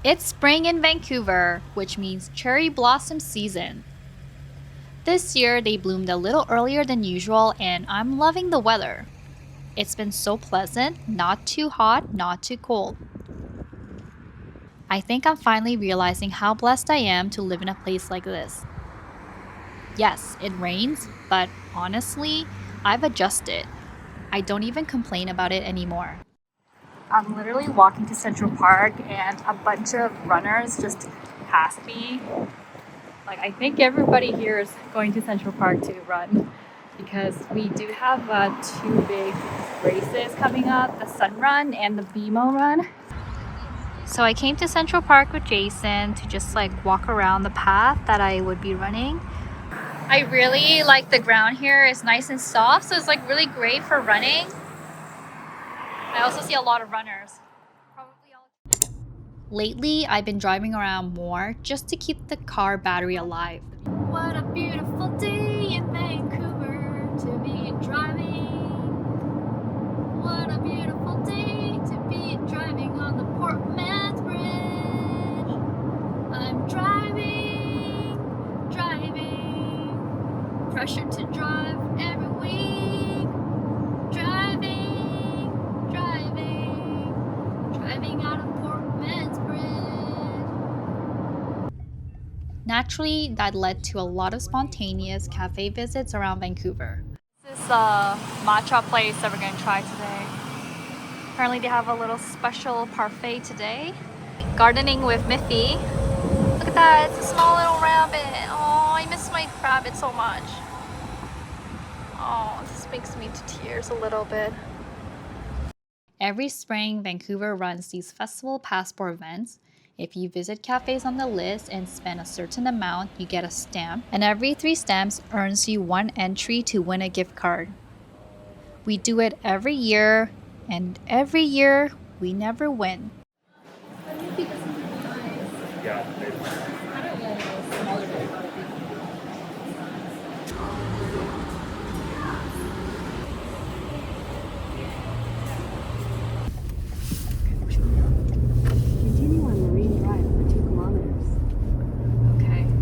It's spring in Vancouver, which means cherry blossom season. This year, they bloomed a little earlier than usual, and I'm loving the weather. It's been so pleasant, not too hot, not too cold. I think I'm finally realizing how blessed I am to live in a place like this. Yes, it rains, but honestly, I've adjusted. I don't even complain about it anymore. I'm literally walking to Central Park and a bunch of runners just passed me. Like, I think everybody here is going to Central Park to run because we do have two big races coming up, the Sun Run and the BMO Run. So I came to Central Park with Jason to just like walk around the path that I would be running. I really like the ground here. It's nice and soft, so it's like really great for running. I also see a lot of runners. Lately, I've been driving around more just to keep the car battery alive. What a beautiful day in Vancouver to be driving. What a beautiful day to be driving on the Portman's Bridge. I'm driving, pressure to drive every week. Driving out of Portman's Bridge. Naturally, that led to a lot of spontaneous cafe visits around Vancouver. This is a matcha place that we're going to try today. Apparently they have a little special parfait today. Gardening with Miffy. Look at that, it's a small little rabbit. Oh, I miss my rabbit so much. Oh, this makes me to tears a little bit. Every spring, Vancouver runs these festival passport events. If you visit cafes on the list and spend a certain amount, you get a stamp, and every 3 stamps earns you 1 entry to win a gift card. We do it every year, and every year we never win.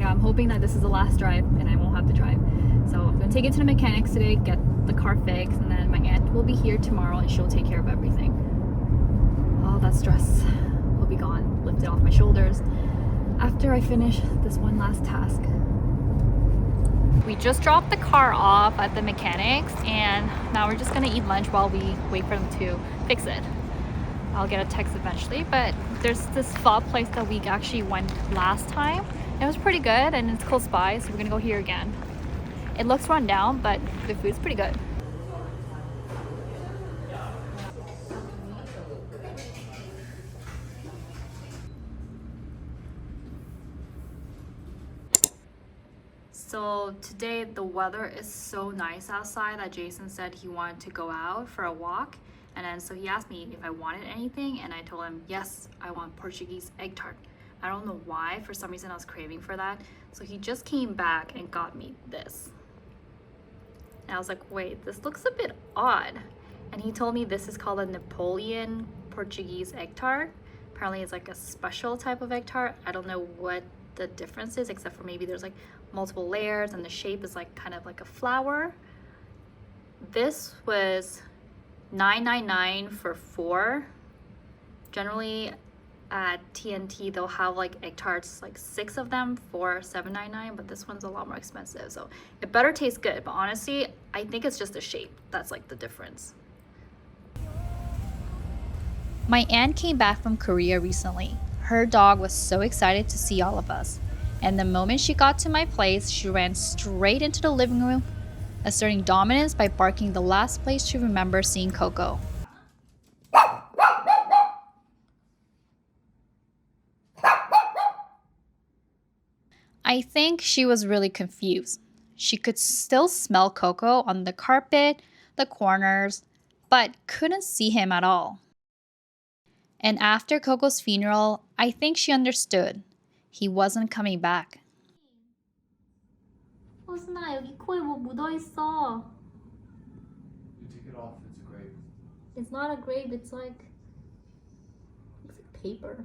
I'm hoping that this is the last drive and I won't have to drive. So I'm going to take it to the mechanics today, get the car fixed, and then my aunt will be here tomorrow and she'll take care of everything. All that stress will be gone, lifted off my shoulders after I finish this one last task. We just dropped the car off at the mechanics and now we're just going to eat lunch while we wait for them to fix it. I'll get a text eventually, but there's this pho place that we actually went last time. It was pretty good and it's close by, so we're gonna go here again. It looks run down, but the food's pretty good. So today the weather is so nice outside that Jason said he wanted to go out for a walk. And then so he asked me if I wanted anything and I told him, yes, I want Portuguese egg tart. I don't know why, for some reason I was craving for that. So he just came back and got me this. And I was like, wait, this looks a bit odd. And he told me this is called a Napoleon Portuguese egg tart. Apparently it's like a special type of egg tart. I don't know what the difference is, except for maybe there's like multiple layers and the shape is like kind of like a flower. This was $9.99 for 4. Generally at TNT they'll have like egg tarts, like 6 of them for $7.99, but this one's a lot more expensive, so it better taste good. But honestly, I think it's just the shape that's like the difference. My aunt came back from Korea recently. Her dog was so excited to see all of us, and the moment she got to my place, she ran straight into the living room, asserting dominance by barking the last place she remembers seeing Coco. I think she was really confused. She could still smell Coco on the carpet, the corners, but couldn't see him at all. And after Coco's funeral, I think she understood. He wasn't coming back. 호순아, 여기 코에 뭐 묻어있어. You take it off, it's a grave. It's not a grave, it's like paper.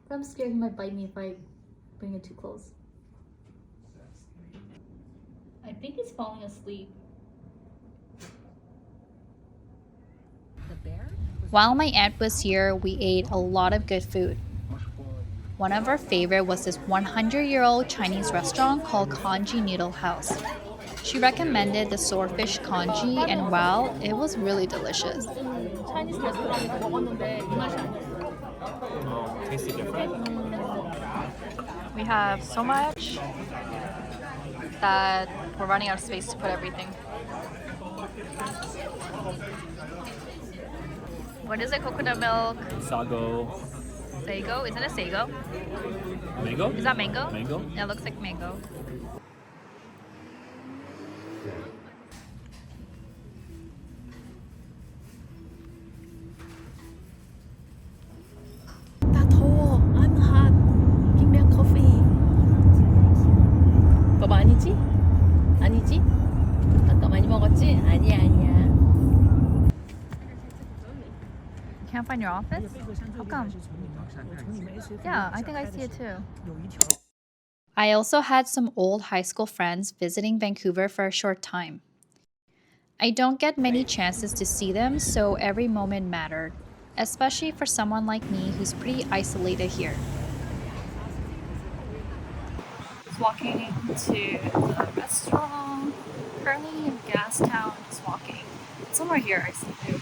But I'm scared he might bite me if I bring it too close. I think he's falling asleep. While my aunt was here, we ate a lot of good food. One of our favorite was this 100-year-old Chinese restaurant called Congee Noodle House. She recommended the swordfish congee, and wow, it was really delicious. Chinese 레스토랑에서 먹었는데 이 맛이 아니었어. Oh, tasty different? We have so much that we're running out of space to put everything. What is it? Coconut milk? Sago. Sago? Isn't it sago? Mango? Is that mango? Mango? Yeah, it looks like mango. 나 더워. I'm hot. Give me a coffee. 그거 아니지? 아니지? 아까 많이 먹었지? 아니야, 아니야. You can't find your office? How come? Yeah, I think I see it too. I also had some old high school friends visiting Vancouver for a short time. I don't get many chances to see them, so every moment mattered, especially for someone like me who's pretty isolated here. Just walking to the restaurant, currently in Gastown, just walking. Somewhere here I see too.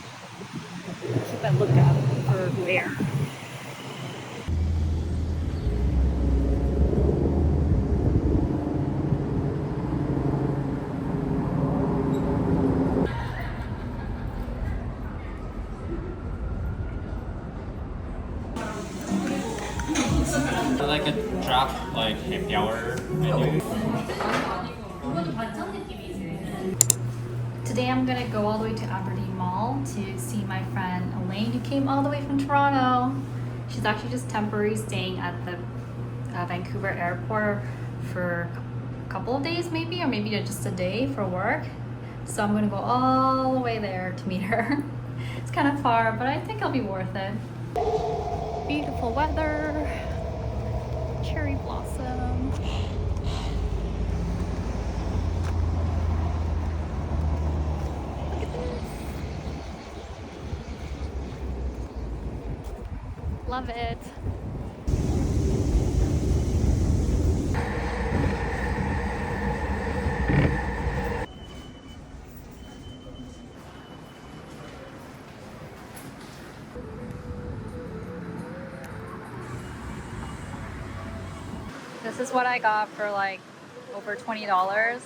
Keep a lookout for where. Like a drop, like happy hour menu. Today I'm gonna go all the way to Aberdeen Mall to see my friend Elaine, who came all the way from Toronto. She's actually just temporarily staying at the Vancouver airport for a couple of days maybe, or maybe just a day for work. So I'm gonna go all the way there to meet her. It's kind of far, but I think it'll be worth it. Beautiful weather, cherry blossom. Love it. This is what I got for like over $20.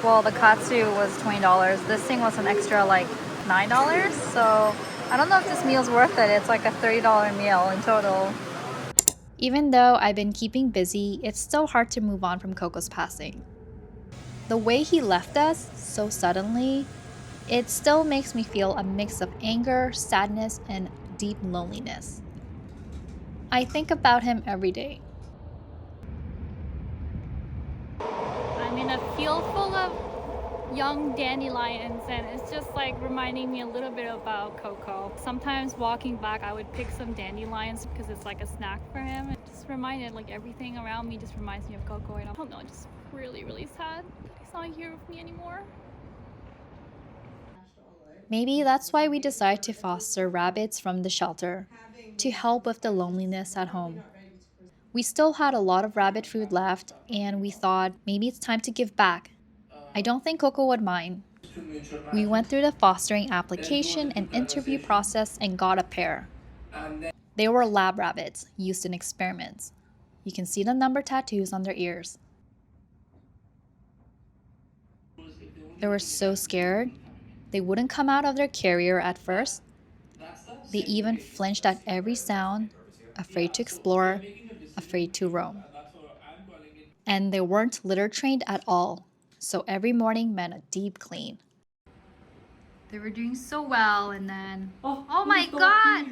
Well, the katsu was $20. This thing was an extra like $9. So I don't know if this meal's worth it. It's like a $30 meal in total. Even though I've been keeping busy, it's still hard to move on from Coco's passing. The way he left us so suddenly, it still makes me feel a mix of anger, sadness, and deep loneliness. I think about him every day. I'm in a field full of young dandelions, and it's just like reminding me a little bit about Coco. Sometimes walking back, I would pick some dandelions because it's like a snack for him. It just reminded, like everything around me just reminds me of Coco, and I don't know, it's just really, really sad that he's not here with me anymore. Maybe that's why we decided to foster rabbits from the shelter, to help with the loneliness at home. We still had a lot of rabbit food left, and we thought maybe it's time to give back. I don't think Coco would mind. We went through the fostering application and interview process and got a pair. They were lab rabbits used in experiments. You can see the number tattoos on their ears. They were so scared, they wouldn't come out of their carrier at first. They even flinched at every sound, afraid to explore, afraid to roam. And they weren't litter trained at all, so every morning meant a deep clean. They were doing so well, and then... Oh my god!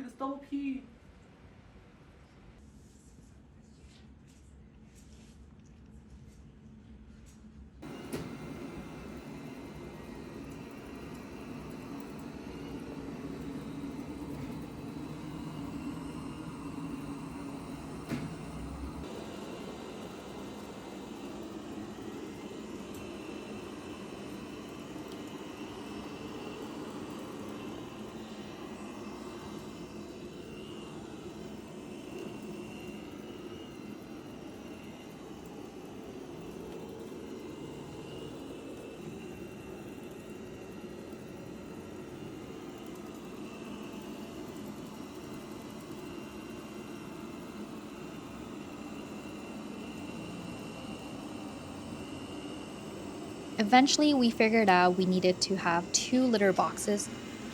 Eventually, we figured out we needed to have 2 litter boxes,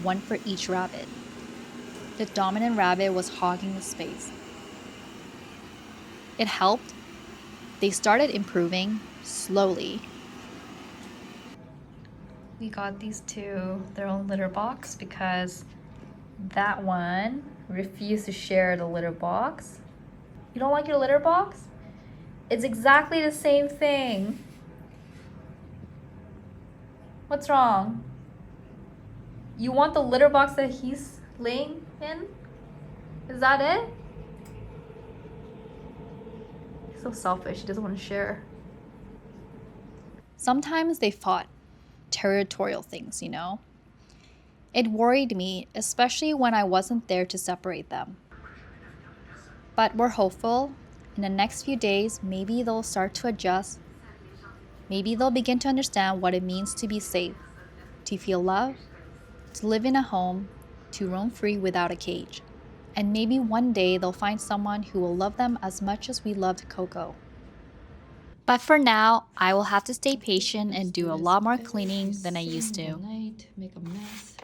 one for each rabbit. The dominant rabbit was hogging the space. It helped. They started improving slowly. We got these 2 their own litter box because that one refused to share the litter box. You don't like your litter box? It's exactly the same thing. What's wrong? You want the litter box that he's laying in? Is that it? He's so selfish, he doesn't want to share. Sometimes they fought. Territorial things, you know? It worried me, especially when I wasn't there to separate them. But we're hopeful. In the next few days, maybe they'll start to adjust. Maybe they'll begin to understand what it means to be safe, to feel love, to live in a home, to roam free without a cage. And maybe one day they'll find someone who will love them as much as we loved Coco. But for now, I will have to stay patient and do a lot more cleaning than I used to. Make a mess.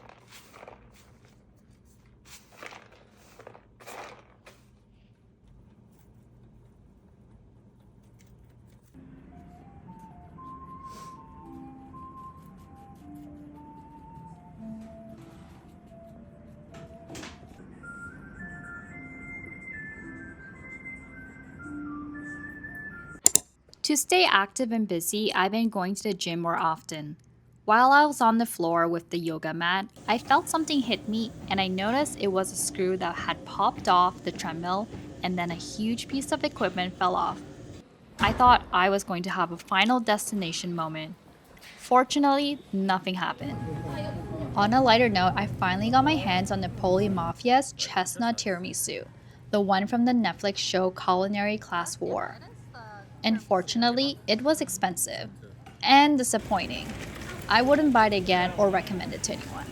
To stay active and busy, I've been going to the gym more often. While I was on the floor with the yoga mat, I felt something hit me and I noticed it was a screw that had popped off the treadmill and then a huge piece of equipment fell off. I thought I was going to have a final destination moment. Fortunately, nothing happened. On a lighter note, I finally got my hands on Napoleon Mafia's chestnut tiramisu, the one from the Netflix show Culinary Class War. Unfortunately, it was expensive and disappointing. I wouldn't buy it again or recommend it to anyone.